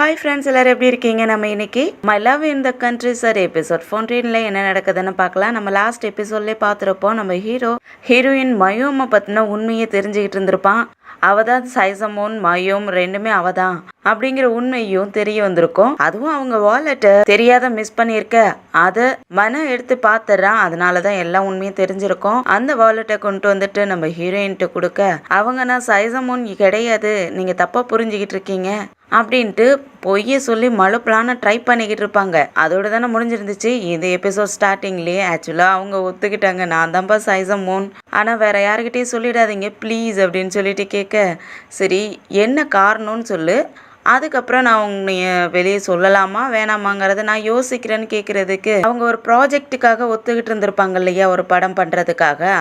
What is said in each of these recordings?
Hi friends, எல்லோரும் எப்படி இருக்கீங்க? நம்ம இன்னைக்கு my love in the country sir episode 14ல என்ன நடக்குதுன்னு பார்க்கலாம். நம்ம லாஸ்ட் எபிசோட்லேயே பார்த்துருப்போம். நம்ம ஹீரோயின் மயோமை பற்றின உண்மையை தெரிஞ்சுக்கிட்டு இருந்திருப்பான். அவ தான் சைசமோன், மயோம் ரெண்டுமே அவ தான் அப்படிங்கிற உண்மையும் தெரிய வந்திருக்கும். அதுவும் அவங்க வாலெட்டை தெரியாத மிஸ் பண்ணியிருக்க அதை எடுத்து பார்த்துறான். அதனாலதான் எல்லா உண்மையும் தெரிஞ்சிருக்கும். அந்த வாலெட்டை கொண்டு வந்துட்டு நம்ம ஹீரோயின்ட்டு கொடுக்க அவங்க நான் சைசமோன் கிடையாது, நீங்க தப்பா புரிஞ்சுக்கிட்டு இருக்கீங்க அப்படின்ட்டு பொய்ய சொல்லி மழுப்பலான ட்ரை பண்ணிக்கிட்டு இருப்பாங்க. அதோட தானே முடிஞ்சிருந்துச்சு இந்த எபிசோட் ஸ்டார்டிங்லேயே. ஆக்சுவலாக அவங்க ஒத்துக்கிட்டாங்க, நான் தான்ப்பா சைசமோன், ஆனால் வேற யாருக்கிட்டையும் சொல்லிடாதீங்க ப்ளீஸ் அப்படின்னு சொல்லிட்டு கேட்க, சரி என்ன காரணம்னு சொல்லு, அதுக்கப்புறம் நான் உன்னைய வெளியே சொல்லலாமா வேணாமாங்கிறத நான் யோசிக்கிறேன்னு கேட்குறதுக்கு அவங்க ஒரு ப்ராஜெக்டுக்காக ஒத்துக்கிட்டு இருந்திருப்பாங்க இல்லையா, ஒரு படம் பண்ணுறதுக்காக.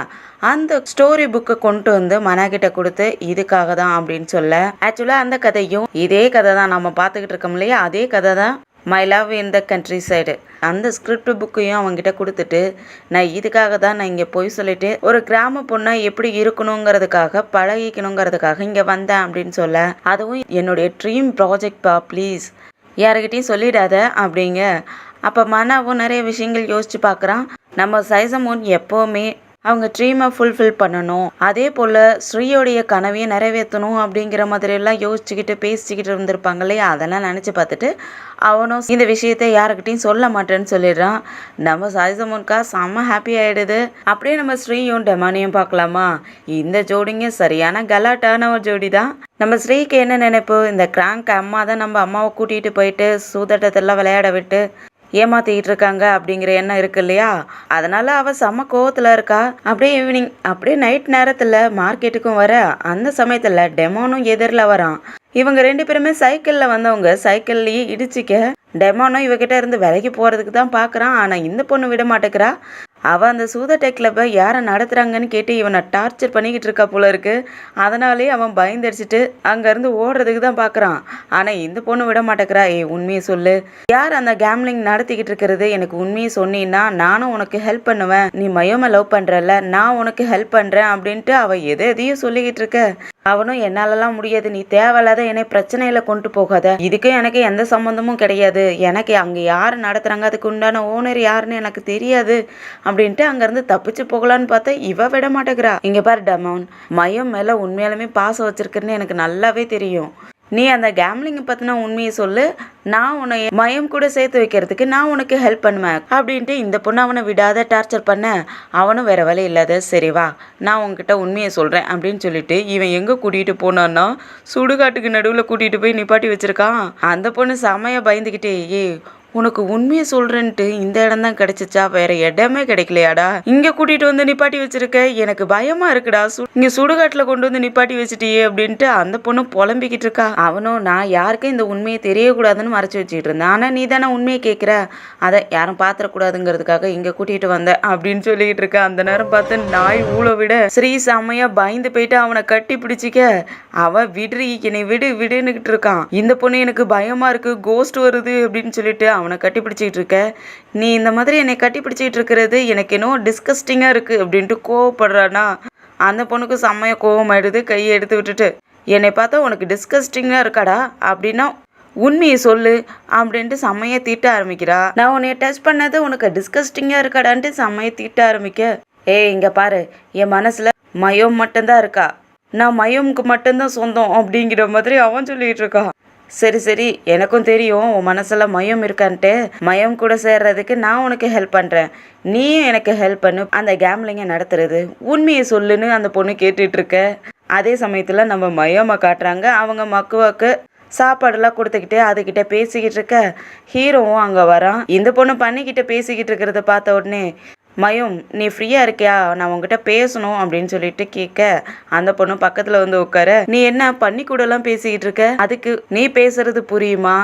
அந்த ஸ்டோரி புக்கை கொண்டு வந்து மனாகிட்ட கொடுத்து இதுக்காக தான் அப்படின்னு சொல்ல, ஆக்சுவலாக அந்த கதையும் இதே கதை தான் நம்ம பார்த்துக்கிட்டு இருக்கோம் இல்லையா, அதே கதை தான் my love in the country side. அந்த ஸ்கிரிப்ட் புக்கையும் அவங்ககிட்ட கொடுத்துட்டு, நான் இதுக்காக தான் நான் இங்கே போய் சொல்லிட்டு ஒரு கிராம பொண்ணை எப்படி இருக்கணுங்கிறதுக்காக பழகிக்கணுங்கிறதுக்காக இங்கே வந்தேன் அப்படின்னு சொல்ல, அதுவும் என்னுடைய ட்ரீம் ப்ராஜெக்ட்பா ப்ளீஸ் யாருக்கிட்டையும் சொல்லிடாத அப்படிங்க. அப்போ மனாவும் நிறைய விஷயங்கள் யோசிச்சு பார்க்குறான். நம்ம சைசமோன் எப்போவுமே அவங்க ட்ரீமை ஃபுல்ஃபில் பண்ணணும், அதே போல் ஸ்ரீயோடைய கனவையை நிறைவேற்றணும் அப்படிங்கிற மாதிரியெல்லாம் யோசிச்சுக்கிட்டு பேசிக்கிட்டு இருந்திருப்பாங்க இல்லையா. அதெல்லாம் நினச்சி பார்த்துட்டு அவனும் இந்த விஷயத்த யாருக்கிட்டையும் சொல்ல மாட்டேன்னு சொல்லிடுறான். நம்ம சைசமோன்கா செம்ம ஹாப்பி ஆகிடுது. அப்படியே நம்ம ஸ்ரீயும் டெமானியும் பார்க்கலாமா. இந்த ஜோடிங்க சரியான கலாட்டான ஒரு ஜோடி தான். நம்ம ஸ்ரீக்கு என்ன நினைப்பு, இந்த கிராங்க் அம்மா தான் நம்ம அம்மாவை கூட்டிகிட்டு போயிட்டு சூதாட்டத்தெல்லாம் விளையாட விட்டு ஏமாத்திக்கிட்டு இருக்காங்க அப்படிங்கிற எண்ணம் இருக்கு இல்லையா. அதனால அவ செம்ம கோவத்துல இருக்கா. அப்படியே ஈவினிங் அப்படியே நைட் நேரத்துல மார்க்கெட்டுக்கும் வர அந்த சமயத்துல டெமோனும் எதிரில் வரான். இவங்க ரெண்டு பேருமே சைக்கிள்ல வந்தவங்க சைக்கிள்லயே இடிச்சிக்க டெமோனும் இவகிட்ட இருந்து விலைக்கு போறதுக்கு தான் பாக்குறான். ஆனா இந்த பொண்ணு விட மாட்டேங்கிறா. அவள் அந்த சூதாட்ட கிளப்பை யாரை நடத்துகிறாங்கன்னு கேட்டு இவனை டார்ச்சர் பண்ணிக்கிட்டு இருக்கா போல இருக்கு. அதனாலே அவன் பயந்தடிச்சிட்டு அங்கேருந்து ஓடுறதுக்கு தான் பார்க்குறான். ஆனால் இந்த பொண்ணு விட மாட்டேங்கிறா. உண்மையை சொல்லு, யார் அந்த கேம்லிங் நடத்திக்கிட்டு இருக்கிறது, எனக்கு உண்மையை சொன்னீன்னா நானும் உனக்கு ஹெல்ப் பண்ணுவேன், நீ மயோமை லவ் பண்ணுறல நான் உனக்கு ஹெல்ப் பண்ணுறேன் அப்படின்ட்டு அவள் எதையும் சொல்லிக்கிட்டு இருக்க. அவனும் என்னாலலாம் முடியாது, நீ தேவையில்லாத என்னை பிரச்சனையில கொண்டு போகாத, இதுக்கும் எனக்கு எந்த சம்மந்தமும் கிடையாது, எனக்கு அங்கே யார் நடத்துகிறாங்க அதுக்கு உண்டான ஓனர் யாருன்னு எனக்கு தெரியாது அப்படின்ட்டு அங்கேருந்து தப்பிச்சு போகலான்னு பார்த்தா இவ விட மாட்டேங்கிறா. இங்கே பாரு டெமோன், மயம் மேலே உண்மையாலுமே பாசம் வச்சிருக்குன்னு எனக்கு நல்லாவே தெரியும். நீ அந்த கேம்லிங்கை பற்றின உண்மையை சொல்லு, நான் உன்னை மயம் கூட சேர்த்து வைக்கிறதுக்கு நான் உனக்கு ஹெல்ப் பண்ணுவேன் அப்படின்ட்டு இந்த பொண்ணு அவனை விடாத டார்ச்சர் பண்ண, அவனும் வேற வழி இல்லாத சரி வா நான் உன்கிட்ட உண்மையை சொல்கிறேன் அப்படின்னு சொல்லிட்டு இவன் எங்கே கூட்டிகிட்டு போனான்னா சுடுகாட்டுக்கு நடுவில் கூட்டிகிட்டு போய் நிப்பாட்டி வச்சிருக்கான். அந்த பொண்ணு செமையாக பயந்துக்கிட்டே, உனக்கு உண்மையை சொல்றேன்ட்டு இந்த இடம் தான் கிடைச்சிச்சா, வேற இடமே கிடைக்கலையாடா, இங்க கூட்டிட்டு வந்து நிப்பாட்டி வச்சிருக்க, எனக்கு பயமா இருக்குடா, இங்க சுடுகாட்டுல கொண்டு வந்து நிப்பாட்டி வச்சுட்டியே அப்படின்ட்டு அந்த பொண்ணு புலம்பிக்கிட்டு இருக்கா. அவனும் நான் யாருக்கும் இந்த உண்மையை தெரியக்கூடாதுன்னு மறைச்சு வச்சுக்கிட்டு இருந்தேன், ஆனா நீ தானே உண்மையை கேட்குற, அதை யாரும் பாத்திரக்கூடாதுங்கிறதுக்காக இங்க கூட்டிட்டு வந்த அப்படின்னு சொல்லிக்கிட்டு இருக்க. அந்த நேரம் பார்த்து நாய் ஊழ விட ஸ்ரீ செம்மையா பயந்து போயிட்டு அவனை கட்டி பிடிச்சிக்க, அவன் விடுறி என்னை விடுன்னுகிட்டு இருக்கான். இந்த பொண்ணு எனக்கு பயமா இருக்கு, கோஸ்ட் வருது அப்படின்னு சொல்லிட்டு அவனை கட்டி பிடிச்சிக்கிட்டு இருக்க. நீ இந்த மாதிரி என்னை கட்டி பிடிச்சிக்கிட்டு இருக்கிறது எனக்கு என்னோ டிஸ்கஸ்டிங்காக இருக்குது அப்படின்ட்டு கோவப்படுறானா. அந்த பொண்ணுக்கு செம்மைய கோவம் ஆயிடுது. கையை எடுத்து விட்டுட்டு, என்னை பார்த்தா உனக்கு டிஸ்கஸ்டிங்காக இருக்காடா அப்படின்னா உண்மையை சொல்லு அப்படின்ட்டு செம்மையை தீட்ட ஆரம்பிக்கிறா. நான் உன்னை டச் பண்ணது உனக்கு டிஸ்கஸ்டிங்காக இருக்காடான்ட்டு செம்மையை தீட்ட ஆரம்பிக்க, இங்கே பாரு, என் மனசில் மயம் மட்டும்தான் இருக்கா, நான் மயமுக்கு மட்டும்தான் சொந்தம் அப்படிங்கிற மாதிரி அவன் சொல்லிட்டு இருக்கா. சரி எனக்கும் தெரியும் உன் மனசுல மயம் இருக்கான்ட்டு, மயம் கூட சேர்றதுக்கு நான் உனக்கு ஹெல்ப் பண்ணுறேன், நீயும் எனக்கு ஹெல்ப் பண்ணு, அந்த கேம்லிங்கை நடத்துறது உண்மையை சொல்லுன்னு அந்த பொண்ணு கேட்டுட்டு இருக்க. அதே சமயத்தில் நம்ம மயமா காட்டுறாங்க. அவங்க மக்குவாக்கு சாப்பாடெல்லாம் கொடுத்துக்கிட்டு அதுக்கிட்ட பேசிக்கிட்டு இருக்க. ஹீரோவும் அங்கே வரான். இந்த பொண்ணு பண்ணிக்கிட்ட பேசிக்கிட்டு இருக்கிறத பார்த்த உடனே, மயம் நீ ஃப்ரீயாக இருக்கியா, நான் உங்ககிட்ட பேசணும் அப்படின்னு சொல்லிட்டு கேட்க, அந்த பொண்ணு பக்கத்தில் வந்து உட்கார, நீ என்ன பண்ணி கூடலாம் பேசிக்கிட்டு இருக்க, அதுக்கு நீ பேசுறது புரியுமா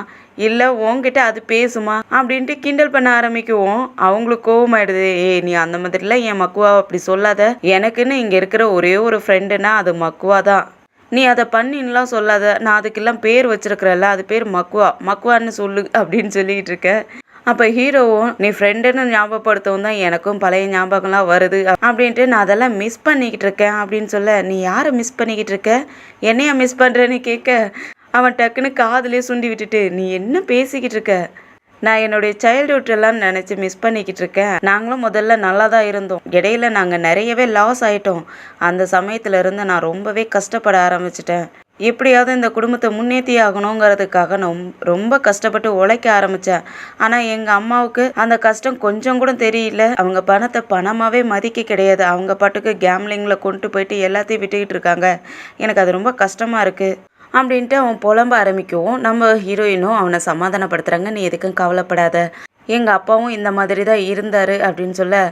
இல்லை உன்கிட்ட அது பேசுமா அப்படின்ட்டு கிண்டல் பண்ண ஆரம்பிக்குவோம். அவங்களுக்கு கோவமாயிடுது. நீ அந்த மாதிரிலாம் என் மக்குவா அப்படி சொல்லாத, எனக்குன்னு இங்கே இருக்கிற ஒரே ஒரு ஃப்ரெண்டுனா அது மக்குவா தான், நீ அதை பண்ணின்லாம் சொல்லாத, நான் அதுக்கெல்லாம் பேர் வச்சிருக்கிறல்ல, அது பேர் மக்குவான்னு சொல்லு அப்படின்னு சொல்லிக்கிட்டு இருக்க. அப்போ ஹீரோவும் நீ ஃப்ரெண்டுன்னு ஞாபகப்படுத்தவும் தான் எனக்கும் பழைய ஞாபகம்லாம் வருது அப்படின்ட்டு நான் அதெல்லாம் மிஸ் பண்ணிக்கிட்டு இருக்கேன் அப்படின்னு சொல்ல, நீ யாரை மிஸ் பண்ணிக்கிட்டு இருக்க, என்னையா மிஸ் பண்ணுறேன்னு கேட்க, அவன் டக்குன்னு காதுலயே சுண்டி விட்டுட்டு, நீ என்ன பேசிக்கிட்டு இருக்க? நான் என்னுடைய சைல்டுஹுட் எல்லாம் நினச்சி மிஸ் பண்ணிக்கிட்டு இருக்கேன். நாங்களும் முதல்ல நல்லா தான் இருந்தோம். இடையில நாங்கள் நிறையவே லாஸ் ஆயிட்டோம். அந்த சமயத்துல இருந்து நான் ரொம்பவே கஷ்டப்பட ஆரம்பிச்சிட்டேன். எப்படியாவது இந்த குடும்பத்தை முன்னேற்றி ஆகணுங்கிறதுக்காக நான் ரொம்ப கஷ்டப்பட்டு உழைக்க ஆரம்பித்தேன். ஆனால் எங்கள் அம்மாவுக்கு அந்த கஷ்டம் கொஞ்சம் கூட தெரியல. அவங்க பணத்தை பணமாகவே மதிக்க கிடையாது. அவங்க பாட்டுக்கு கேம்லிங்கில் கொண்டு போயிட்டு எல்லாத்தையும் விட்டுக்கிட்டு இருக்காங்க. எனக்கு அது ரொம்ப கஷ்டமாக இருக்குது அப்படின்ட்டு அவன் புலம்ப ஆரம்பிக்கவும், நம்ம ஹீரோயினும் அவனை சமாதானப்படுத்துகிறாங்க. நீ எதுக்கும் கவலைப்படாத, எங்கள் அப்பாவும் இந்த மாதிரி தான் இருந்தார் அப்படின்னு சொல்ல,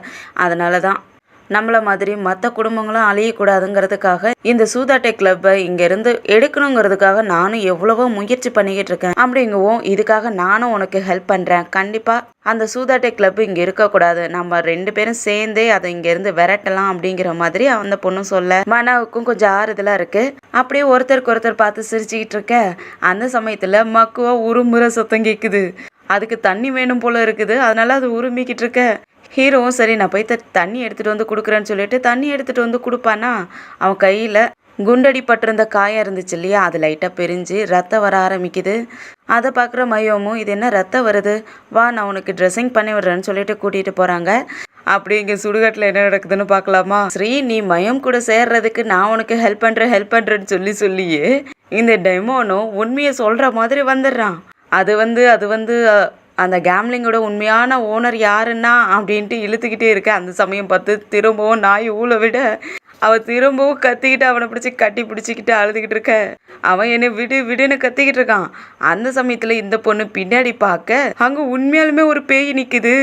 அதனால தான் நம்மள மாதிரி மற்ற குடும்பங்களும் அழியக்கூடாதுங்கிறதுக்காக இந்த சூதாட்டை கிளப்பை இங்கேருந்து எடுக்கணுங்கிறதுக்காக நானும் எவ்வளவோ முயற்சி பண்ணிக்கிட்டு இருக்கேன். அப்படிங்கவும் இதுக்காக நானும் உனக்கு ஹெல்ப் பண்ணுறேன். கண்டிப்பாக அந்த சூதாட்டை கிளப் இங்கே இருக்கக்கூடாது. நம்ம 2 பேரும் சேர்ந்தே அதை இங்கேருந்து விரட்டலாம் அப்படிங்கிற மாதிரி அந்த பொண்ணு சொல்ல, மனாவுக்கும் கொஞ்சம் ஆறுதலாக இருக்குது. அப்படியே ஒருத்தருக்கு ஒருத்தர் பார்த்து சிரிச்சுக்கிட்டு இருக்க அந்த சமயத்தில் மக்குவா உருமுறை சத்தம் கேட்குது. அதுக்கு தண்ணி வேணும் போல இருக்குது. அதனால அது உருமிக்கிட்டு இருக்க ஹீரோவும் சரி நான் போய் தண்ணி எடுத்துகிட்டு வந்து கொடுக்குறேன்னு சொல்லிட்டு தண்ணி எடுத்துகிட்டு வந்து கொடுப்பானா, அவன் கையில் குண்டடி பட்டிருந்த காயம் இருந்துச்சு இல்லையா, அது லைட்டாக பிரிஞ்சு ரத்தம் வர ஆரம்பிக்குது. அதை பார்க்குற மையோமும் இது என்ன ரத்தம் வருது, வா நான் உனக்கு ட்ரெஸ்ஸிங் பண்ணி விடுறேன்னு சொல்லிட்டு கூட்டிகிட்டு போகிறாங்க. அப்படி இங்கே சுடுகாட்டில் என்ன நடக்குதுன்னு பார்க்கலாமா. ஸ்ரீ நீ மயம் கூட சேர்றதுக்கு நான் உனக்கு ஹெல்ப் பண்ணுறேன்னு சொல்லியே இந்த டெமோனும் உண்மையை சொல்கிற மாதிரி வந்துடுறான். அது வந்து அந்த கேம்லிங்கோட உண்மையான ஓனர் யாருன்னா அப்படின்ட்டு இழுத்துக்கிட்டே இருக்க. அந்த சமயம் பார்த்து திரும்பவும் நாய் ஊழ விட அவள் திரும்பவும் கத்திக்கிட்டு அவனை பிடிச்சி கட்டி பிடிச்சிக்கிட்டு அழுதுகிட்டு இருக்க. அவன் என்னை விடுன்னு கத்திக்கிட்டு இருக்கான். அந்த சமயத்தில் இந்த பொண்ணு பின்னாடி பார்க்க அங்கே உண்மையாலுமே ஒரு பேய் நிற்குது.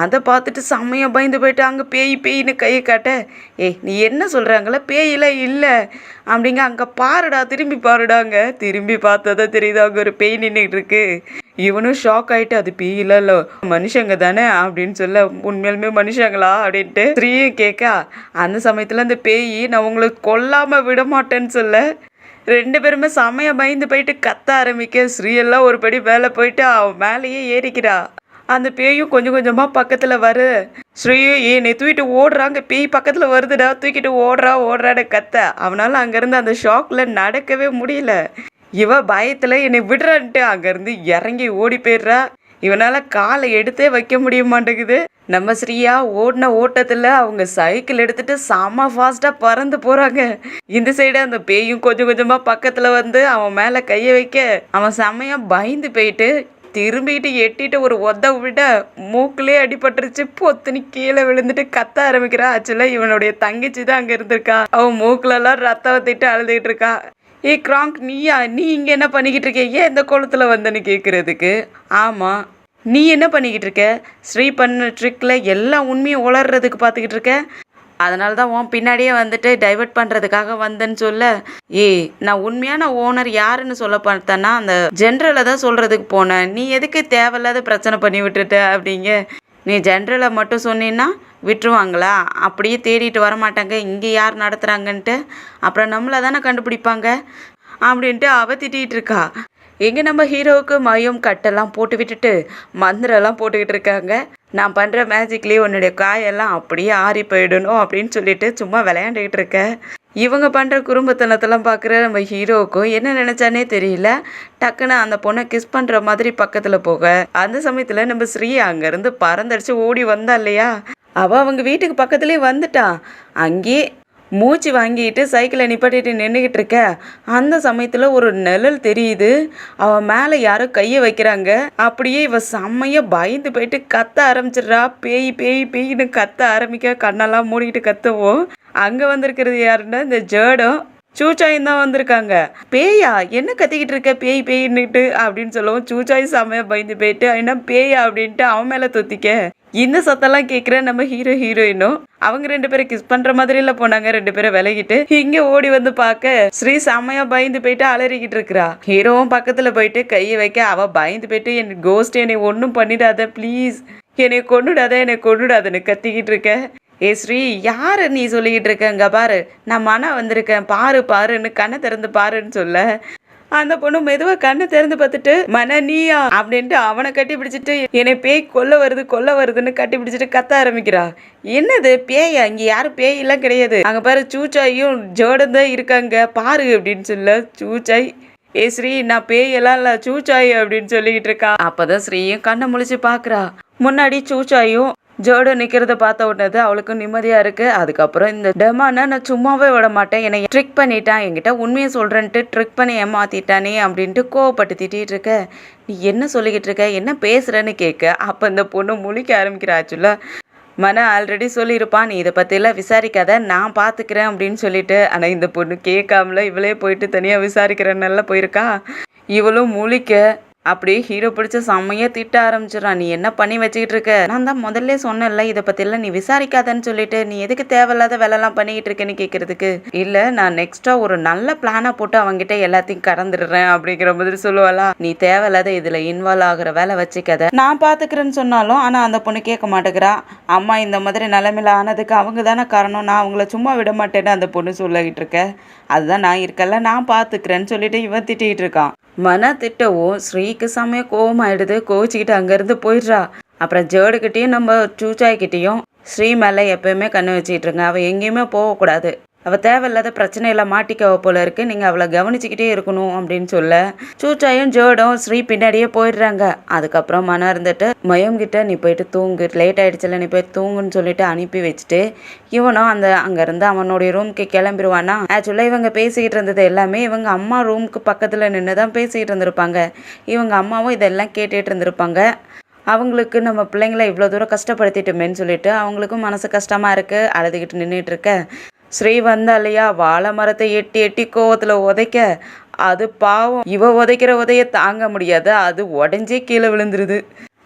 அதை பார்த்துட்டு செம்மையாக பயந்து போயிட்டு அங்கே பேய்னு கையை காட்ட, ஏய் நீ என்ன சொல்கிறாங்கள, பேயெல்லாம் இல்லை அப்படிங்க, அங்கே பாருடா திரும்பி பாருடாங்க. திரும்பி பார்த்ததான் தெரியுது அங்கே ஒரு பேய் நின்றுட்டு இருக்கு. இவனும் ஷாக் ஆகிட்டு அது பேயில மனுஷங்க தானே அப்படின்னு சொல்ல, உண்மையாலுமே மனுஷங்களா அப்படின்ட்டு ஸ்ரீயும் கேட்க, அந்த சமயத்தில் அந்த பேய் நான் உங்களுக்கு கொல்லாமல் விட மாட்டேன்னு சொல்ல 2 பேருமே செமையா பயந்து போயிட்டு கத்த ஆரம்பிக்க. ஸ்ரீயெல்லாம் ஒரு படி மேலே போயிட்டு அவன் மேலேயே ஏறிக்கிறா. அந்த பேயும் கொஞ்சம் கொஞ்சமாக பக்கத்தில் வரு. ஸ்ரீயும் என்னை தூக்கிட்டு ஓடுறாங்க, பேய் பக்கத்தில் வருதுடா, தூக்கிட்டு ஓடுறான்னு கத்த. அவனால் அங்கேருந்து அந்த ஷாக்கில் நடக்கவே முடியல. இவ பயத்தில் என்னை விடுறான்ட்டு அங்கேருந்து இறங்கி ஓடி போயிடுறா. இவனால் காலை எடுத்தே வைக்க முடிய மாட்டேங்குது. நம்ம ஸ்ரீயா ஓடின ஓட்டத்தில் அவங்க சைக்கிள் எடுத்துட்டு செம்ம ஃபாஸ்ட்டாக பறந்து போகிறாங்க. இந்த சைடு அந்த பேயும் கொஞ்சம் கொஞ்சமாக பக்கத்தில் வந்து அவன் மேலே கையை வைக்க அவன் செம்மையாக பயந்து போயிட்டு திரும்பிட்டு எட்டிட்டு ஒரு உத விட மூக்கிலே அடிபட்டுருச்சு. பொத்துனி கீழே விழுந்துட்டு கத்த ஆரம்பிக்கிறா. ஆக்சுவலாக இவனுடைய தங்கச்சி தான் அங்கே இருந்திருக்கா. அவன் மூக்கிலலாம் ரத்தம் வத்திட்டு அழுதுகிட்டு இருக்கா. ஏய் கிராங்க், நீ இங்கே என்ன பண்ணிக்கிட்டு இருக்க, ஏன் இந்த குளத்தில் வந்தேன்னு கேட்குறதுக்கு, ஆமாம் நீ என்ன பண்ணிக்கிட்டு இருக்க, ஸ்ரீ பண்ண ட்ரிக்கில் எல்லா உண்மையும் உளர்றதுக்கு பார்த்துக்கிட்டு இருக்க, அதனால தான் உன் பின்னாடியே வந்துட்டு டைவெர்ட் பண்ணுறதுக்காக வந்தேன்னு சொல்ல, ஏய் நான் உண்மையான ஓனர் யாருன்னு சொல்ல பார்த்தேன்னா அந்த ஜென்ரலை தான் சொல்கிறதுக்கு போனேன், நீ எதுக்கு தேவையில்லாத பிரச்சனை பண்ணி விட்டுட்ட அப்படிங்க. நீ ஜென்ரலை மட்டும் சொன்னீன்னா விட்டுருவாங்களா, அப்படியே தேடிட்டு வர மாட்டாங்க, இங்கே யார் நடத்துகிறாங்கன்ட்டு, அப்புறம் நம்மளை தானே கண்டுபிடிப்பாங்க அப்படின்ட்டு அவ திட்டிகிட்டு இருக்கா. எங்கே நம்ம ஹீரோவுக்கு மயம் கட்டெல்லாம் போட்டு விட்டுட்டு மந்திரெல்லாம் போட்டுக்கிட்டு இருக்காங்க. நான் பண்ணுற மேஜிக்லேயே உன்னுடைய காயெல்லாம் அப்படியே ஆறி போயிடணும் அப்படின்னு சொல்லிட்டு சும்மா விளையாண்டுக்கிட்டு இருக்க. இவங்க பண்ணுற குறும்பத்தனத்தெல்லாம் பார்க்குற நம்ம ஹீரோவுக்கும் என்ன நினச்சானே தெரியல. டக்குன்னு அந்த பொண்ணை கிஸ் பண்ணுற மாதிரி பக்கத்தில் போக அந்த சமயத்தில் நம்ம ஸ்ரீ அங்கேருந்து பறந்தடிச்சு ஓடி வந்தா இல்லையா, அவள் அவங்க வீட்டுக்கு பக்கத்துலேயே வந்துட்டான். அங்கேயே மூச்சு வாங்கிட்டு சைக்கிளை நிப்பாட்டிட்டு நின்றுக்கிட்டு இருக்க. அந்த சமயத்தில் ஒரு நிழல் தெரியுது. அவன் மேலே யாரோ கையை வைக்கிறாங்க. அப்படியே இவ செம்மையாக பயந்து போயிட்டு கத்த ஆரம்பிச்சிடுறா. பேய்னு கத்த ஆரம்பிக்க, கண்ணெல்லாம் மூடிக்கிட்டு கத்தவும் அங்கே வந்திருக்கிறது யாருன்னா இந்த ஜேடும் சூச்சாயும் தான் வந்திருக்காங்க. பேயா என்ன கத்திக்கிட்டு இருக்க, பேய்ன்னுட்டு அப்படின்னு சொல்லவும் சூச்சாய் செம்மையாக பயந்து போயிட்டு என்ன பேயா அப்படின்ட்டு அவன் மேலே தொத்திக்க. இந்த சத்தெல்லாம் கேட்குற நம்ம ஹீரோயினும் அவங்க 2 பேரும் கிஸ் பண்ற மாதிரி எல்லாம் போனாங்க. 2 பேரும் விலகிட்டு இங்க ஓடி வந்து பார்க்க ஸ்ரீ செம்மையா பயந்து போயிட்டு அலறிக்கிட்டு இருக்கிறா. ஹீரோவும் பக்கத்துல போயிட்டு கையை வைக்க அவ பயந்து போயிட்டு என் கோஸ்ட் என்னை ஒன்றும் பண்ணிடாத ப்ளீஸ், என்னை கொண்டுடாதன்னு கத்திக்கிட்டு இருக்க. ஏ ஸ்ரீ யாரு நீ சொல்லிக்கிட்டு இருக்க, இங்க பாரு நான் மன வந்திருக்கேன், பாருன்னு கண்ணை திறந்து பாருன்னு சொல்ல அந்த பொண்ணு மெதுவாக கண்ணை திறந்து பார்த்துட்டு மன நீயா அப்படின்ட்டு அவனை கட்டி பிடிச்சிட்டு என்னை பேய் கொல்ல வருதுன்னு கட்டி பிடிச்சிட்டு கத்த ஆரம்பிக்கிறா. என்னது பேயா, இங்கே யாரும் பேயெல்லாம் கிடையாது, அங்கே பாரு சூச்சாயும் ஜோடன் தான் இருக்காங்க பாரு அப்படின்னு சொல்ல சூச்சாய் ஸ்ரீ நான் பேயெல்லாம் இல்லை சூச்சாயி அப்படின்னு சொல்லிக்கிட்டு இருக்கா. அப்பதான் ஸ்ரீயும் கண்ணை முழிச்சு பார்க்குறா. முன்னாடி சூச்சாயும் ஜோடு நிற்கிறத பார்த்த உடனே அவளுக்கு நிம்மதியாக இருக்குது. அதுக்கப்புறம் இந்த டெமானை நான் சும்மாவே விட மாட்டேன், என்னை ட்ரிக் பண்ணிட்டான், என்கிட்ட உண்மையை சொல்கிறேன்ட்டு ட்ரிக் பண்ணி ஏமாற்றிட்டானே அப்படின்ட்டு கோவப்பட்டு திட்டிகிட்டு இருக்க. நீ என்ன சொல்லிக்கிட்டு இருக்க, என்ன பேசுகிறேன்னு கேட்க. அப்போ இந்த பொண்ணு முழிக்க ஆரம்பிக்கிறாச்சுல. மன ஆல்ரெடி சொல்லியிருப்பான், நீ இதை பற்றிலாம் விசாரிக்காத, நான் பார்த்துக்கிறேன் அப்படின்னு சொல்லிட்டு. ஆனால் இந்த பொண்ணு கேட்காமல இவளே போயிட்டு தனியாக விசாரிக்கிறனால போயிருக்கா. இவளும் முழிக்க அப்படியே ஹீரோ பிடிச்ச செம்மையாக திட்ட ஆரம்பிச்சிடறான். நீ என்ன பண்ணி வச்சுக்கிட்டு இருக்க, நான் தான் முதல்ல சொன்னேன்ல இதை பற்றிலாம் நீ விசாரிக்காதன்னு சொல்லிட்டு, நீ எதுக்கு தேவையில்லாத வேலைலாம் பண்ணிக்கிட்டு இருக்கேன்னு கேட்கறதுக்கு. இல்லை நான் நெக்ஸ்ட்டாக ஒரு நல்ல பிளானை போட்டு அவங்ககிட்ட எல்லாத்தையும் கடந்துடுறேன் அப்படிங்கிற மாதிரி சொல்லுவாளா. நீ தேவையில்லாத இதில் இன்வால்வ் ஆகிற வேலை வச்சுக்கத, நான் பார்த்துக்கிறேன்னு சொன்னாலும். ஆனால் அந்த பொண்ணு கேட்க மாட்டேங்கிறா. அம்மா இந்த மாதிரி நிலைமையில ஆனதுக்கு அவங்க தானே காரணம், நான் அவங்கள சும்மா விட மாட்டேன்னு அந்த பொண்ணு சொல்லிக்கிட்டு இருக்க. அதுதான் நான் இருக்கல, நான் பார்த்துக்கிறேன்னு சொல்லிட்டு இவன் திட்டிகிட்டு இருக்கான். மன திட்டவும் ஸ்ரீக்கு செம்மைய கோவமாயிடுது. கோச்சிக்கிட்டு அங்கேருந்து போயிடுறா. அப்புறம் ஜேடுக்கிட்டேயும் நம்ம சூச்சாய்கிட்டேயும் ஸ்ரீ மேலே எப்பயுமே கண்ணு வச்சுக்கிட்டு இருங்க, அவள் எங்கேயுமே போகக்கூடாது, அவள் தேவையில்லாத பிரச்சனையில மாட்டிக்கவ போல இருக்கு, நீங்கள் அவளை கவனிச்சுக்கிட்டே இருக்கணும் அப்படின்னு சொல்ல சூச்சாயும் ஜோடும் ஸ்ரீ பின்னாடியே போயிடுறாங்க. அதுக்கப்புறம் மனம் இருந்துட்டு மயம் கிட்ட நீ போயிட்டு தூங்கு, லேட் ஆயிடுச்சுல நீ போய் தூங்குன்னு சொல்லிட்டு அனுப்பி வச்சுட்டு இவனும் அங்கேருந்து அவனுடைய ரூமுக்கு கிளம்பிடுவானா. ஆக்சுவலாக இவங்க பேசிக்கிட்டு இருந்தது எல்லாமே இவங்க அம்மா ரூமுக்கு பக்கத்தில் நின்று தான் பேசிக்கிட்டு இருந்திருப்பாங்க. இவங்க அம்மாவும் இதெல்லாம் கேட்டுட்டு இருந்திருப்பாங்க. அவங்களுக்கு நம்ம பிள்ளைங்களை இவ்வளோ தூரம் கஷ்டப்படுத்திட்டோமேன்னு சொல்லிட்டு அவங்களுக்கும் மனசு கஷ்டமாக இருக்குது. அழுதுகிட்டு நின்றுட்டு இருக்க ஸ்ரீ வந்தா இல்லையா, வாழை மரத்தை எட்டி எட்டி கோவத்தில் உதைக்க, அது பாவம் இவ உதைக்கிற உதைய தாங்க முடியாது, அது உடஞ்சே கீழே விழுந்துருது.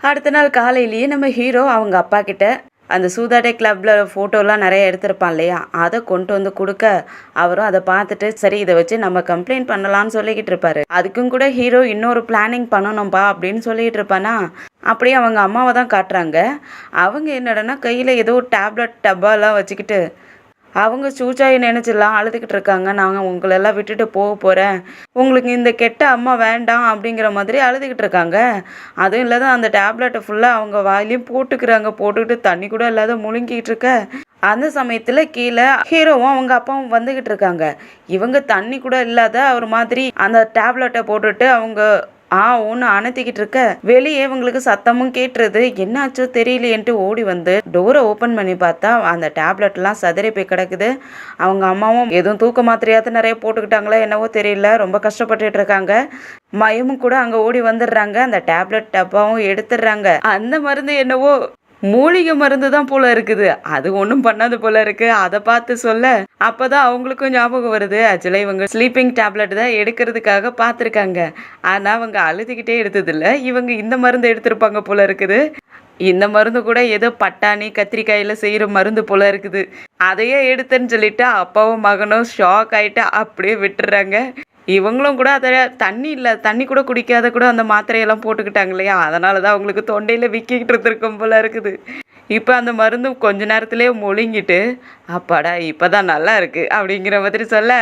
அடுத்த நாள் காலையிலேயே நம்ம ஹீரோ அவங்க அப்பா கிட்ட அந்த சூதாட்டை கிளப்பில் ஃபோட்டோலாம் நிறைய எடுத்திருப்பான் இல்லையா, அதை கொண்டு வந்து கொடுக்க அவரும் அதை பார்த்துட்டு சரி இதை வச்சு நம்ம கம்ப்ளைண்ட் பண்ணலான்னு சொல்லிக்கிட்டு இருப்பாரு. அதுக்கும் கூட ஹீரோ இன்னொரு பிளானிங் பண்ணணும்பா அப்படின்னு சொல்லிகிட்டு இருப்பானா. அப்படியே அவங்க அம்மாவை தான் காட்டுறாங்க. அவங்க என்னடனா கையில் ஏதோ டேப்லெட் டப்பாலாம் வச்சுக்கிட்டு அவங்க சூச்சாயை நினச்சிடலாம் அழுதுகிட்டு இருக்காங்க. நாங்கள் உங்களெல்லாம் விட்டுட்டு போக போகிறேன், உங்களுக்கு இந்த கெட்ட அம்மா வேண்டாம் அப்படிங்கிற மாதிரி அழுதுகிட்டு இருக்காங்க. அதுவும் இல்லாத அந்த டேப்லெட்டை ஃபுல்லாக அவங்க வாயிலையும் போட்டுக்கிறாங்க. போட்டுக்கிட்டு தண்ணி கூட இல்லாத முழுங்கிட்டு இருக்க. அந்த சமயத்தில் கீழே ஹீரோவும் அவங்க அப்பாவும் வந்துக்கிட்டு இருக்காங்க. இவங்க தண்ணி கூட இல்லாத ஒரு மாதிரி அந்த டேப்லெட்டை போட்டுட்டு அவங்க ஒன்று அணைத்திக்கிட்டு இருக்க. வெளியே இவங்களுக்கு சத்தமும் கேட்டுருது. என்னாச்சோ தெரியலையேன்ட்டு ஓடி வந்து டோரை ஓப்பன் பண்ணி பார்த்தா அந்த டேப்லெட்லாம் சதறி போய் கிடக்குது. அவங்க அம்மாவும் எதுவும் தூக்க மாத்திரையாவது நிறைய போட்டுக்கிட்டாங்களா என்னவோ தெரியல, ரொம்ப கஷ்டப்பட்டுட்டு இருக்காங்க. மயமும் கூட அங்கே ஓடி வந்துடுறாங்க. அந்த டேப்லெட் டப்பாவும் எடுத்துடுறாங்க. அந்த மருந்து என்னவோ மூலிகை மருந்து தான் போல இருக்குது, அது ஒன்றும் பண்ணாது போல இருக்கு. அதை பார்த்து சொல்ல அப்போதான் அவங்களுக்கும் ஞாபகம் வருது. ஆக்சுவலாக இவங்க ஸ்லீப்பிங் டேப்லெட் தான் எடுக்கிறதுக்காக பார்த்துருக்காங்க. ஆனால் அவங்க அழுதுகிட்டே எடுத்ததில்ல, இவங்க இந்த மருந்து எடுத்திருப்பாங்க போல இருக்குது. இந்த மருந்து கூட ஏதோ பட்டாணி கத்திரிக்காயில் செய்கிற மருந்து போல இருக்குது. அதையே எடுத்தேன்னு சொல்லிட்டு அப்பாவும் மகனும் ஷாக் ஆகிட்டு அப்படியே விட்டுறாங்க. இவங்களும் கூட அதை தண்ணி இல்லை, தண்ணி கூட குடிக்காத கூட அந்த மாத்திரையெல்லாம் போட்டுக்கிட்டாங்க இல்லையா, அதனால தான் அவங்களுக்கு தொண்டையில் விக்கிக்கிட்டு இருந்திருக்கும் போல இருக்குது. இப்போ அந்த மருந்து கொஞ்ச நேரத்துலேயே முழுங்கிட்டு அப்பாடா இப்போ தான் நல்லா இருக்குது அப்படிங்கிற மாதிரி சொல்ல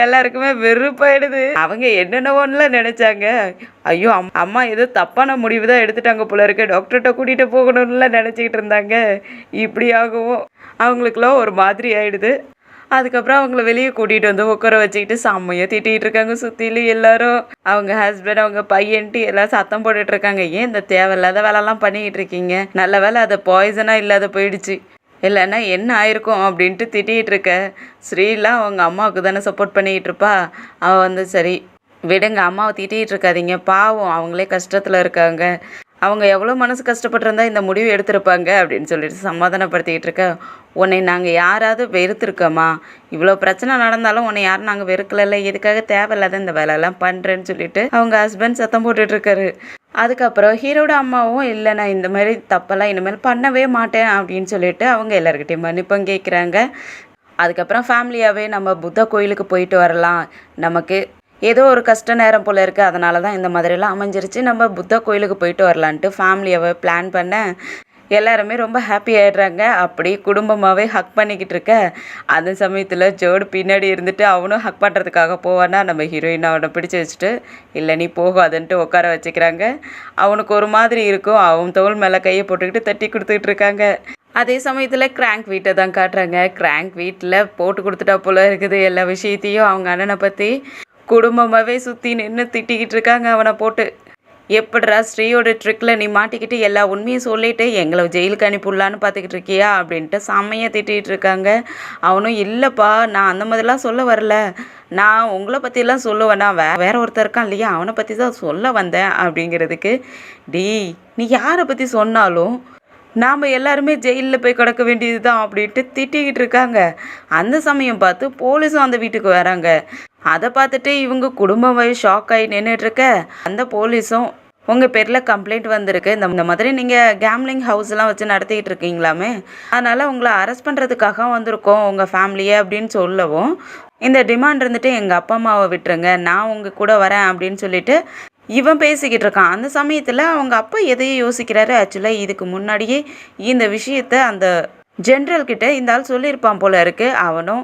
எல்லாருக்குமே வெறுப்பாயிடுது. அவங்க என்னென்னவோன்னுலாம் நினச்சாங்க. ஐயோ அம்மா ஏதோ தப்பான முடிவு தான் எடுத்துட்டாங்க போல இருக்கு, டாக்டர்கிட்ட கூட்டிகிட்டு போகணும்னுலாம் நினச்சிக்கிட்டு இருந்தாங்க. இப்படியாகவும் அவங்களுக்குலாம் ஒரு மாதிரி ஆயிடுது. அதுக்கப்புறம் அவங்கள வெளியே கூட்டிகிட்டு வந்து உட்கார வச்சுக்கிட்டு செம்மையாக திட்டிகிட்டு இருக்காங்க. சுற்றிலும் எல்லாரும் அவங்க ஹஸ்பண்ட் அவங்க பையன்ட்டு எல்லாம் சத்தம் போட்டுட்டு இருக்காங்க. ஏன் இந்த தேவையில்லாத வேலைலாம் பண்ணிக்கிட்டு இருக்கீங்க, நல்ல வேலை அது பாய்சனாக இல்லாத போயிடுச்சு, இல்லைன்னா என்ன ஆயிருக்கும் அப்படின்ட்டு திட்டிகிட்டு இருக்க. ஸ்ரீலாம் அவங்க அம்மாவுக்கு தானே சப்போர்ட் பண்ணிக்கிட்டு இருப்பா. அவள் வந்து சரி விடுங்க, அம்மாவை திட்டிகிட்டு இருக்காதீங்க, பாவம் அவங்களே கஷ்டத்தில் இருக்காங்க, அவங்க எவ்வளோ மனசு கஷ்டப்பட்டிருந்தா இந்த முடிவு எடுத்திருப்பாங்க அப்படின்னு சொல்லிட்டு சமாதானப்படுத்திக்கிட்டு இருக்க. உன்னை நாங்கள் யாராவது வெறுத்துருக்கோமா, இவ்வளோ பிரச்சனை நடந்தாலும் உன்னை யாரும் நாங்கள் வெறுக்கல, எதுக்காக தேவையில்லாத இந்த வேலையெல்லாம் பண்ணுறேன்னு சொல்லிட்டு அவங்க ஹஸ்பண்ட் சத்தம் போட்டுட்ருக்காரு. அதுக்கப்புறம் ஹீரோட அம்மாவும் இல்லை நான் இந்த மாதிரி தப்பெல்லாம் இனிமேல் பண்ணவே மாட்டேன் அப்படின்னு சொல்லிட்டு அவங்க எல்லாருக்கிட்டையும் மன்னிப்பும் கேட்குறாங்க. அதுக்கப்புறம் ஃபேமிலியாகவே நம்ம புத்த கோயிலுக்கு போயிட்டு வரலாம், நமக்கு ஏதோ ஒரு கஷ்ட நேரம் போல் இருக்குது, அதனால தான் இந்த மாதிரிலாம் அமைஞ்சிருச்சு, நம்ம புத்த கோயிலுக்கு போயிட்டு வரலான்ட்டு ஃபேமிலியாகவே பிளான் பண்ணேன். எல்லாருமே ரொம்ப ஹாப்பி ஆகிடுறாங்க. அப்படி குடும்பமாகவே ஹக் பண்ணிக்கிட்டு இருக்க. அந்த சமயத்தில் ஜோடு பின்னாடி இருந்துட்டு அவனும் ஹக் பண்ணுறதுக்காக போவானா, நம்ம ஹீரோயின் அவனை பிடிச்சி வச்சுட்டு இல்லை நீ போகாதுன்ட்டு உட்கார வச்சுக்கிறாங்க. அவனுக்கு ஒரு மாதிரி இருக்கும், அவன் தோள் மேலே கையை போட்டுக்கிட்டு தட்டி கொடுத்துக்கிட்டு இருக்காங்க. அதே சமயத்தில் கிராங்க் வீட்டை தான் காட்டுறாங்க. கிராங்க் வீட்டில் போட்டு கொடுத்துட்டா போல இருக்குது எல்லா விஷயத்தையும் அவங்க அண்ணனை பற்றி. குடும்பமாகவே சுற்றி நின்று திட்டிக்கிட்டு இருக்காங்க அவனை போட்டு. எப்படிடா ஸ்ரீயோட ட்ரிக்கில் நீ மாட்டிக்கிட்டு எல்லா உண்மையும் சொல்லிட்டு எங்களை ஜெயிலுக்கு அனுப்பிடலான்னு பார்த்துக்கிட்டு இருக்கியா அப்படின்ட்டு செம்மையாக திட்டிகிட்டு இருக்காங்க. அவனும் இல்லைப்பா, நான் அந்த மாதிரிலாம் சொல்ல வரல, நான் உங்களை பற்றிலாம் சொல்லுவேன், நான் வேற ஒருத்தர் இருக்கான் இல்லையா அவனை பற்றி தான் சொல்ல வந்தேன் அப்படிங்கிறதுக்கு, நீ யாரை பற்றி சொன்னாலும் நாம் எல்லாருமே ஜெயிலில் போய் கிடக்க வேண்டியது தான் அப்படின்ட்டு திட்டிக்கிட்டு இருக்காங்க. அந்த சமயம் பார்த்து போலீஸும் அந்த வீட்டுக்கு வராங்க. அதை பார்த்துட்டு இவங்க குடும்பம் ஷாக் ஆகி நின்றுட்டுருக்க, அந்த போலீஸும் உங்கள் பேரில் கம்ப்ளைண்ட் வந்திருக்கு, இந்த மாதிரி நீங்கள் கேம்லிங் ஹவுஸ்லாம் வச்சு நடத்திக்கிட்டு இருக்கீங்களாமே, அதனால் உங்களை அரெஸ்ட் பண்ணுறதுக்காக வந்திருக்கோம் உங்கள் ஃபேமிலியை அப்படின்னு சொல்லவும், இந்த டிமாண்ட் இருந்துட்டு எங்கள் அப்பா அம்மாவை விட்டுருங்க, நான் உங்கள் கூட வரேன் அப்படின்னு சொல்லிட்டு இவன் பேசிக்கிட்டு இருக்கான். அந்த சமயத்தில் அவங்க அப்பா எதையும் யோசிக்கிறாரு. ஆக்சுவலாக இதுக்கு முன்னாடியே இந்த விஷயத்த அந்த ஜென்ரல்கிட்ட இந்த ஆள் சொல்லியிருப்பான் போல இருக்குது. அவனும்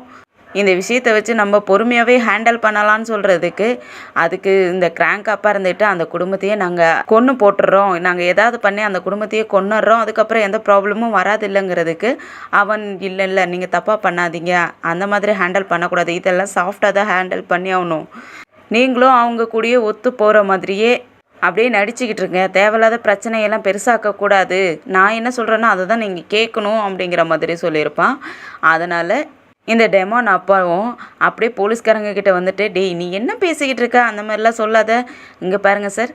இந்த விஷயத்தை வச்சு நம்ம பொறுமையாகவே ஹேண்டில் பண்ணலான்னு சொல்கிறதுக்கு, அதுக்கு இந்த கிராங்க் அப்பா இருந்துட்டு அந்த குடும்பத்தையே நாங்கள் கொன்று போட்டுடுறோம், நாங்கள் ஏதாவது பண்ணி அந்த குடும்பத்தையே கொன்னுடுறோம், அதுக்கப்புறம் எந்த ப்ராப்ளமும் வராது இல்லைங்கிறதுக்கு அவன் இல்லை நீங்கள் தப்பாக பண்ணாதீங்க, அந்த மாதிரி ஹேண்டில் பண்ணக்கூடாது, இதெல்லாம் சாஃப்டாக தான் ஹேண்டில் பண்ணி ஆகணும், நீங்களும் அவங்க கூடயே ஒத்து போகிற மாதிரியே அப்படியே நடிச்சுக்கிட்டு இருங்க, தேவையில்லாத பிரச்சனையெல்லாம் பெருசாக்கக்கூடாது, நான் என்ன சொல்கிறேன்னா அதை தான் நீங்கள் கேட்கணும் அப்படிங்கிற மாதிரி சொல்லியிருப்பான். அதனால் இந்த டெமான் அப்பாவும் அப்படியே போலீஸ்காரங்க கிட்ட வந்துட்டு, நீ என்ன பேசிக்கிட்டு இருக்க, அந்த மாதிரிலாம் சொல்லாத, இங்கே பாருங்கள் சார்,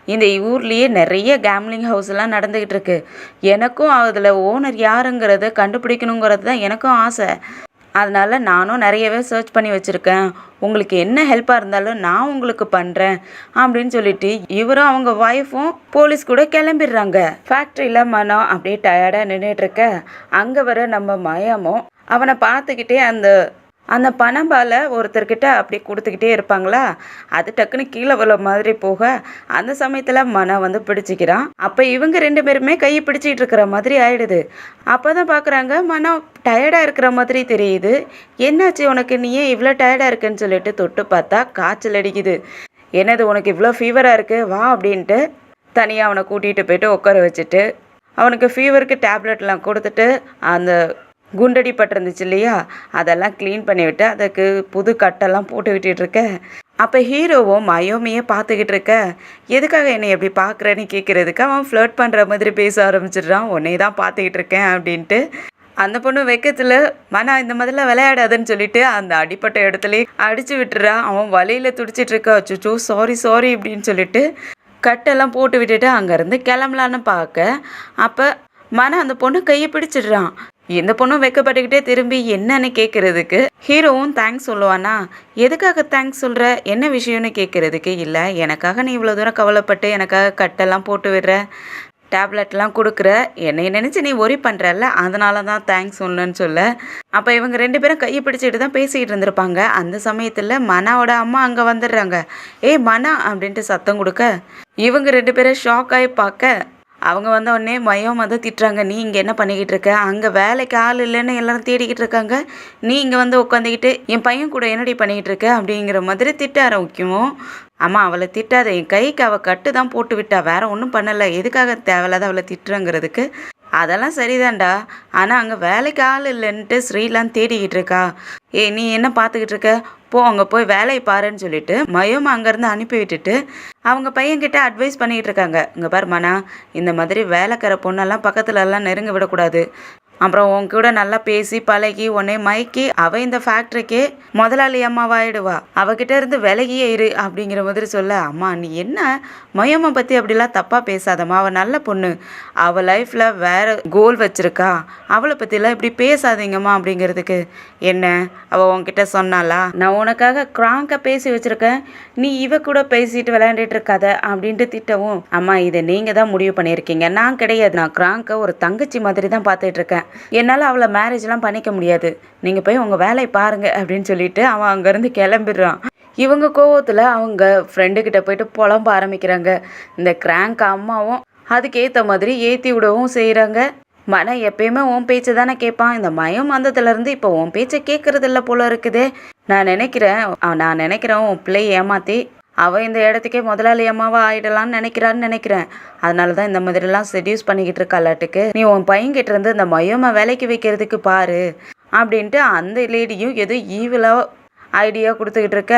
இந்த ஊர்லேயே நிறைய கேம்லிங் ஹவுஸ்லாம் நடந்துக்கிட்டு இருக்கு, எனக்கும் அதில் ஓனர் யாருங்கிறத கண்டுபிடிக்கணுங்கிறது தான் எனக்கும் ஆசை, அதனால் நானும் நிறையவே சர்ச் பண்ணி வச்சுருக்கேன், உங்களுக்கு என்ன ஹெல்ப்பாக இருந்தாலும் நான் உங்களுக்கு பண்ணுறேன் அப்படின்னு சொல்லிட்டு இவரும் அவங்க ஒய்ஃபும் போலீஸ் கூட கிளம்பிடுறாங்க. ஃபேக்ட்ரியில் மனம் அப்படியே டயர்டாக நின்றுட்டுருக்க, அங்கே வர நம்ம மயமும் அவனை பார்த்துக்கிட்டே அந்த பணம்பால ஒருத்தர்கிட்ட அப்படி கொடுத்துக்கிட்டே இருப்பாங்களா, அது டக்குன்னு கீழே வர மாதிரி போக அந்த சமயத்தில் மனம் வந்து பிடிச்சிக்கிறான். அப்போ இவங்க 2 பேருமே கையை பிடிச்சிட்டு இருக்கிற மாதிரி ஆயிடுது. அப்போ தான் பார்க்குறாங்க மனம் டயர்டாக இருக்கிற மாதிரி தெரியுது. என்னாச்சு உனக்கு, நீ ஏன் இவ்வளோ டயர்டாக இருக்குன்னு சொல்லிட்டு தொட்டு பார்த்தா காய்ச்சல் அடிக்குது. என்னது உனக்கு இவ்வளோ ஃபீவராக இருக்குது, வா அப்படின்ட்டு தனியாக அவனை கூட்டிகிட்டு போயிட்டு உட்கார வச்சுட்டு அவனுக்கு ஃபீவருக்கு டேப்லெட்லாம் கொடுத்துட்டு அந்த குண்டடி பட்டிருந்துச்சு இல்லையா, அதெல்லாம் க்ளீன் பண்ணிவிட்டு அதுக்கு புது கட்டெல்லாம் போட்டு விட்டுட்ருக்க. அப்போ ஹீரோவும் மயோமியை பார்த்துக்கிட்டு இருக்க, எதுக்காக என்னை எப்படி பார்க்குறேன்னு கேட்குறதுக்கு அவன் ஃப்ளர்ட் பண்ணுற மாதிரி பேச ஆரம்பிச்சிடுறான், உன்னை தான் பார்த்துக்கிட்டு இருக்கேன் அப்படின்ட்டு. அந்த பொண்ணு வெக்கத்தில் மனா இந்த மாதிரிலாம் விளையாடாதுன்னு சொல்லிட்டு அந்த அடிப்பட்ட இடத்துலையே அடித்து விட்டுறான். அவன் வலையில் துடிச்சிட்ருக்கா, அச்சோ சாரி அப்படின்னு சொல்லிட்டு கட்டெல்லாம் போட்டு விட்டுட்டு அங்கேருந்து கிளம்பலான்னு பார்க்க, அப்போ மன அந்த பொண்ணு கையை பிடிச்சிடுறான். இந்த பொண்ணும் வெக்கப்பட்டுக்கிட்டே திரும்பி என்னன்னு கேட்குறதுக்கு ஹீரோவும் தேங்க்ஸ் சொல்லுவானா, எதுக்காக தேங்க்ஸ் சொல்கிற, என்ன விஷயம்னு கேட்குறதுக்கு, இல்லை எனக்காக நீ இவ்வளோ தூரம் கவலைப்பட்டு எனக்காக கட்டெல்லாம் போட்டு விடுற, டேப்லெட்லாம் கொடுக்குற, என்னை நினச்சி நீ ஒரி பண்ணுறல்ல, அதனால தான் தேங்க்ஸ் சொல்லணுன்னு சொல்ல. அப்போ இவங்க 2 பேரும் கையை பிடிச்சிட்டு தான் பேசிக்கிட்டு இருந்திருப்பாங்க. அந்த சமயத்தில் மனாவோட அம்மா அங்கே வந்துடுறாங்க. மனா அப்படின்ட்டு சத்தம் கொடுக்க இவங்க 2 பேரும் ஷாக் ஆகி பார்க்க, அவங்க வந்த உடனே மயம் வந்து திட்டுறாங்க, நீ இங்கே என்ன பண்ணிக்கிட்டு இருக்க, அங்கே வேலைக்கு ஆள் இல்லைன்னு எல்லாரும் தேடிக்கிட்டு இருக்காங்க, நீ இங்கே வந்து உட்காந்துக்கிட்டு என் பையன் கூட என்னடி பண்ணிக்கிட்டு இருக்க அப்படிங்கிற மாதிரி திட்ட ஆரம்பிக்கும். அம்மா அவளை திட்டாத, என் கைக்கு அவள் கட்டு தான் போட்டு விட்டா, வேற ஒன்றும் பண்ணலை, எதுக்காக தேவையில்லாத அவளை திட்டுறங்கிறதுக்கு, அதெல்லாம் சரிதான்டா, ஆனால் அங்கே வேலைக்கு ஆள் இல்லைன்ட்டு ஸ்ரீலாம் தேடிக்கிட்டு இருக்கா, நீ என்ன பார்த்துக்கிட்டு இருக்க, போ அங்கே போய் வேலையை பாருன்னு சொல்லிட்டு மயம் அங்கேருந்து அனுப்பி விட்டுட்டு அவங்க பையன்கிட்ட அட்வைஸ் பண்ணிக்கிட்டு இருக்காங்க, இங்கே பாரு மனா, இந்த மாதிரி வேலைக்கார பொண்ணெல்லாம் பக்கத்துலலாம் நெருங்க விடக்கூடாது, அப்புறம் உன் கூட நல்லா பேசி பழகி உன்னை மயக்கி அவள் இந்த ஃபேக்ட்ரிக்கே முதலாளி அம்மாவாயிடுவா, அவகிட்ட இருந்து விலகியே இரு அப்படிங்கிற மாதிரி சொல்ல, அம்மா நீ என்ன மயம்மா பற்றி அப்படிலாம் தப்பாக பேசாதம்மா, அவள் நல்ல பொண்ணு, அவள் லைஃப்பில் வேறு கோல் வச்சுருக்கா, அவளை பற்றிலாம் இப்படி பேசாதீங்கம்மா அப்படிங்கிறதுக்கு, என்ன அவள் உன்கிட்ட சொன்னாலா, நான் உனக்காக கிராங்காக பேசி வச்சுருக்கேன், நீ இவ கூட பேசிட்டு விளையாண்டுட்டு இருக்காத அப்படின்ட்டு திட்டவும், அம்மா இதை நீங்கள் தான் முடிவு பண்ணியிருக்கீங்க, நான் கிடையாது, நான் கிராங்கை ஒரு தங்கச்சி மாதிரி தான் பார்த்துட்டு இருக்கேன், என்னால் அவளை மேரேஜ்லாம் பண்ணிக்க முடியாது, நீங்கள் போய் உங்கள் வேலையை பாருங்க அப்படின்னு சொல்லிட்டு அவன் அங்கேருந்து கிளம்பிடுறான். இவங்க கோவத்தில் அவங்க ஃப்ரெண்டுக்கிட்ட போயிட்டு புலம்ப ஆரம்பிக்கிறாங்க. இந்த கிராங்க் அம்மாவும் அதுக்கேற்ற மாதிரி ஏற்றி விடவும் செய்கிறாங்க. மன எப்பயுமே உன் பேச்சு தானே கேட்பான், இந்த மயம் வந்ததுலேருந்து இப்போ உன் பேச்சை கேட்கறது இல்லை போல இருக்குதே, நான் நினைக்கிறேன் உன் பிள்ளை ஏமாற்றி அவள் இந்த இடத்துக்கே முதலாளி அம்மாவாக ஆகிடலான்னு நினைக்கிறேன், அதனால தான் இந்த மாதிரிலாம் செடியூஸ் பண்ணிக்கிட்டு இருக்காளாட்டுக்கு, நீ உன் பையன்கிட்ட இருந்து இந்த மயமை வேலைக்கு வைக்கிறதுக்கு பாரு அப்படின்ட்டு அந்த லேடியும் ஏதோ ஈவிலாக ஐடியா கொடுத்துக்கிட்டு இருக்க,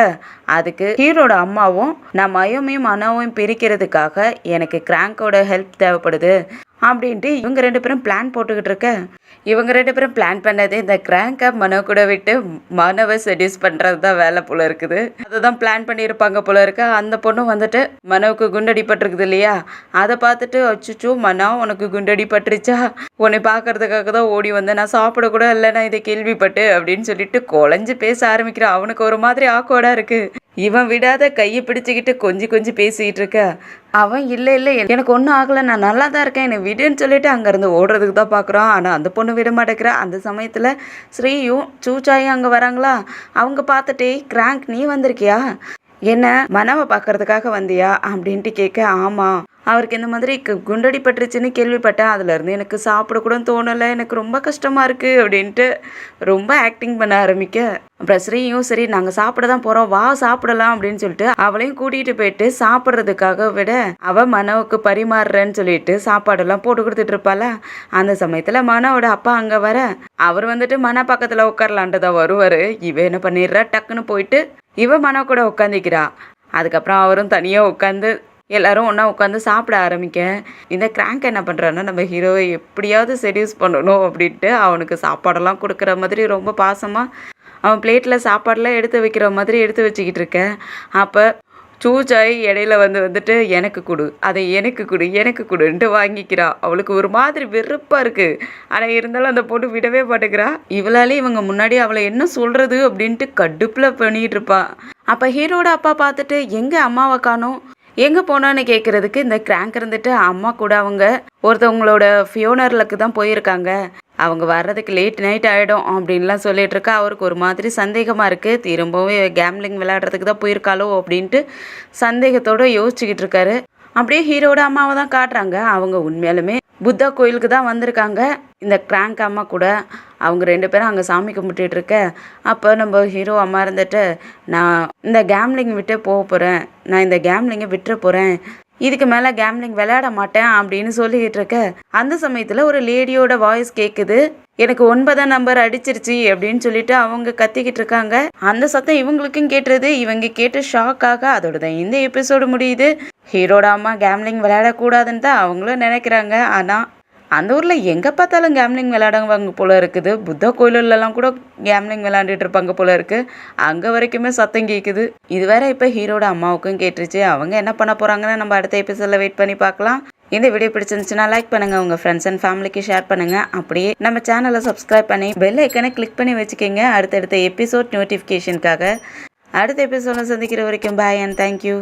அதுக்கு ஹீரோட அம்மாவும் நான் மயோமையும் மனோவையும் பிரிக்கிறதுக்காக எனக்கு கிராங்கோட ஹெல்ப் தேவைப்படுது அப்படின்ட்டு இவங்க 2 பேரும் பிளான் போட்டுக்கிட்டு இருக்க, இவங்க 2 பேரும் பிளான் பண்ணது இந்த கிராங்கை மனோ கூட விட்டு மனோவை செடியூஸ் பண்ணுறது தான் வேலை போல இருக்குது. அதுதான் பிளான் பண்ணியிருப்பாங்க போல இருக்கு. அந்த பொண்ணு வந்துட்டு மனோவுக்கு குண்டடிப்பட்டிருக்குது இல்லையா, அதை பார்த்துட்டு அச்சுச்சோ மனோ உனக்கு குண்டடிப்பட்டுருச்சா, உன்னை பார்க்கறதுக்காக தான் ஓடி வந்தேன், நான் சாப்பிட கூட இல்லை நான் இதை கேள்விப்பட்டு அப்படின்னு சொல்லிட்டு குழஞ்சு பேச ஆரம்பிக்கிறான். அவனுக்கு ஒரு மாதிரி ஆக்வர்டாக இருக்கு. இவன் விடாத கையை பிடிச்சிக்கிட்டு கொஞ்சி பேசிக்கிட்டு இருக்க, அவன் இல்லை எனக்கு ஒன்றும் ஆகலை, நான் நல்லா தான் இருக்கேன், என்னை விடுன்னு சொல்லிட்டு அங்கேருந்து ஓடுறதுக்கு தான் பார்க்குறான். ஆனால் அந்த பொண்ணு விட மாட்டேங்கிறா. அந்த சமயத்தில் ஸ்ரீயும் சூச்சாயும் அங்கே வராங்களா. அவங்க பார்த்துட்டே கிராங்க் நீ வந்திருக்கியா, என்ன மனவை பார்க்கறதுக்காக வந்தியா அப்படின்ட்டு கேட்க, ஆமாம் அவருக்கு இந்த மாதிரி குண்டடி பட்டுருச்சுன்னு கேள்விப்பட்டேன், அதுலேருந்து எனக்கு சாப்பிட கூட தோணலை, எனக்கு ரொம்ப கஷ்டமாக இருக்குது அப்படின்ட்டு ரொம்ப ஆக்டிங் பண்ண ஆரம்பிக்க, அப்புறம் ஸ்ரீயும் சரி நாங்கள் சாப்பிட தான் போகிறோம் வா சாப்பிடலாம் அப்படின்னு சொல்லிட்டு அவளையும் கூட்டிகிட்டு போயிட்டு சாப்பிட்றதுக்காக விட அவள் மனோவுக்கு பரிமாறுறேன்னு சொல்லிட்டு சாப்பாடெல்லாம் போட்டு கொடுத்துட்டு இருப்பாள. அந்த சமயத்தில் மனோவோட அப்பா அங்கே வர, அவர் வந்துட்டு மன பக்கத்தில் உட்காரலான்ட்டு தான் வருவார். இவ என்ன பண்ணிடுறா, டக்குன்னு போயிட்டு இவ மனோ கூட உட்காந்துக்கிறா. அதுக்கப்புறம் அவரும் தனியாக உட்காந்து எல்லாரும் ஒன்றா உட்காந்து சாப்பிட ஆரம்பிக்க, இந்த கிராங்க் என்ன பண்ணுறான்னா நம்ம ஹீரோவை எப்படியாவது செடியூஸ் பண்ணணும் அப்படின்ட்டு அவனுக்கு சாப்பாடெல்லாம் கொடுக்குற மாதிரி ரொம்ப பாசமாக அவன் பிளேட்டில் சாப்பாடெல்லாம் எடுத்து வைக்கிற மாதிரி எடுத்து வச்சுக்கிட்டு இருக்கேன். அப்போ சூச்சாய் இடையில வந்துட்டு எனக்கு கொடு, அதை எனக்கு கொடுன்ட்டு வாங்கிக்கிறா. அவளுக்கு ஒரு மாதிரி வெறுப்பாக இருக்குது. ஆனால் இருந்தாலும் அந்த பொண்ணு விடவே மாட்டேங்கிறா. இவளாலே இவங்க முன்னாடி அவளை என்ன சொல்கிறது அப்படின்ட்டு கடுப்பில் பண்ணிகிட்டு இருப்பாள். அப்போ ஹீரோட அப்பா பார்த்துட்டு எங்கே அம்மாவை காணோம், எங்கே போனான்னு கேட்குறதுக்கு இந்த கிராங்க் இருந்துட்டு அம்மா கூட அவங்க ஒருத்தவங்களோட ஃபியோனர்களுக்கு தான் போயிருக்காங்க, அவங்க வர்றதுக்கு லேட் நைட் ஆகிடும் அப்படின்லாம் சொல்லிட்டு இருக்கா. அவருக்கு ஒரு மாதிரி சந்தேகமாக இருக்குது, திரும்பவும் கேம்லிங் விளையாடுறதுக்கு தான் போயிருக்காளோ அப்படின்ட்டு சந்தேகத்தோடு யோசிச்சுக்கிட்டு இருக்காரு. அப்படியே ஹீரோட அம்மாவை தான் காட்டுறாங்க. அவங்க உண்மையாலுமே புத்தா கோயிலுக்கு தான் வந்திருக்காங்க இந்த கிராங்க் அம்மா கூட. அவங்க 2 பேரும் அங்கே சாமி கும்பிட்டுட்டு இருக்க, அப்போ நம்ம ஹீரோ அம்மா இருந்துட்டு நான் இந்த கேம்லிங் விட்டு போக போகிறேன், நான் இந்த கேம்லிங்கை விட்டுற போகிறேன், இதுக்கு மேலே கேம்லிங் விளையாட மாட்டேன் அப்படின்னு சொல்லிக்கிட்டு இருக்க, அந்த சமயத்தில் ஒரு லேடியோட வாய்ஸ் கேட்குது, எனக்கு 9ஆம் நம்பர் அடிச்சிருச்சு அப்படின்னு சொல்லிட்டு அவங்க கத்திக்கிட்டு இருக்காங்க. அந்த சத்தம் இவங்களுக்கும் கேட்டுருது. இவங்க கேட்டு ஷாக்காக அதோட தான் இந்த எபிசோடு முடியுது. ஹீரோட அம்மா கேம்லிங் விளையாடக்கூடாதுன்னு தான் அவங்களும் நினைக்கிறாங்க. ஆனால் அந்த ஊரில் எங்கே பார்த்தாலும் கேம்லிங் விளையாடுவாங்க போல இருக்குது. புத்த கோயிலெல்லாம் கூட கேம்லிங் விளையாண்டுட்டு இருப்பாங்க போல இருக்குது. அங்கே வரைக்குமே சத்தம் கேட்குது. இது வேற இப்போ ஹீரோட அம்மாவுக்கும் கேட்டுருச்சு. அவங்க என்ன பண்ண போகிறாங்கன்னு நம்ம அடுத்த எபிசோடில் வெயிட் பண்ணி பார்க்கலாம். இந்த வீடியோ பிடிச்சிருந்துச்சுன்னா லைக் பண்ணுங்கள், உங்கள் ஃப்ரெண்ட்ஸ் அண்ட் ஃபேமிலிக்கு ஷேர் பண்ணுங்கள். அப்படியே நம்ம சேனலை சப்ஸ்கிரைப் பண்ணி பெல் ஐக்கனை கிளிக் பண்ணி வச்சுக்கோங்க அடுத்தடுத்த எபிசோட் நோட்டிஃபிகேஷனுக்காக. அடுத்த எபிசோடில் சந்திக்கிற வரைக்கும் பாய் அண்ட் தேங்க்யூ.